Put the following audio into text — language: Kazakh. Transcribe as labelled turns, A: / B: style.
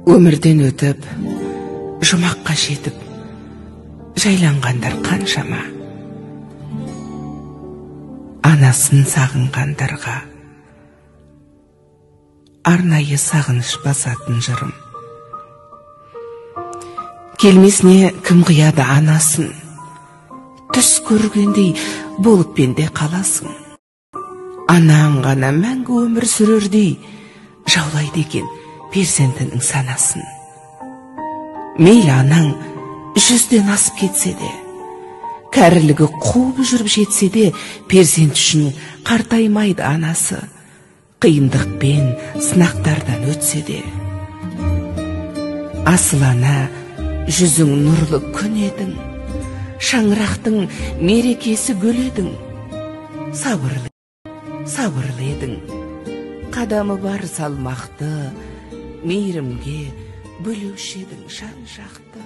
A: Өмірден өтіп, жұмаққа жетіп, жайланғандар қаншама. Анасын сағынғандарға арнайы сағыныш басатын жырым. Келмесіне кім қияды анасын, түс көргендей болып пенде қаласың. Анаң ғана мәңгі өмір сүрердей жаулайды екен перзентінің санасын. Мейлі анаң 100-ден асып кетсе де, кәрілігі қуып жүріп жетсе де, перзент үшін қартаймайды анасы, қиындықпен, сынақтардан өтсе де. Асыл ана, жүзің нұрлы күн едің, шаңырақтың мерекесі гүл едің. Сабырлы едің, қадамы бар салмақты, мейірімге бөлеуші едің жан жақты.